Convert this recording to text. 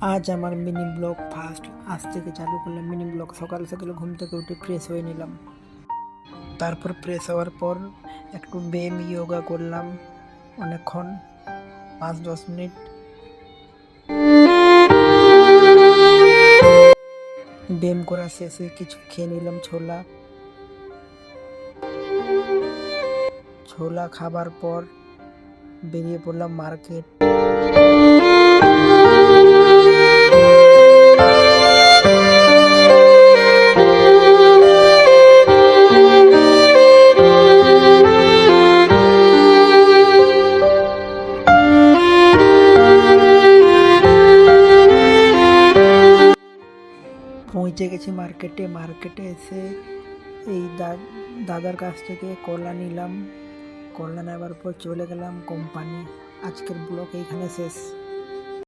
আজ আমার mini blog first আজ থেকে চালু করলাম মিনি ব্লগ। সকাল সকালে ঘুম থেকে উঠে ফ্রেশ হয়ে নিলাম। তারপর ফ্রেশ হওয়ার পর একটু ব্যায়াম যোগা করলাম অনেকক্ষণ, 5-10 মিনিট। ব্যায়াম করা শেষে কিছু খেয়ে নিলাম ছোলা। ছোলা খাবার পর বেরিয়ে পড়লাম মার্কেট। পৌঁছে গেছি মার্কেটে এসে এই দাদার কাছ থেকে কলা নিলাম। কলা নেওয়ার পর চলে গেলাম কোম্পানি। আজকের ব্লগ এইখানে শেষ।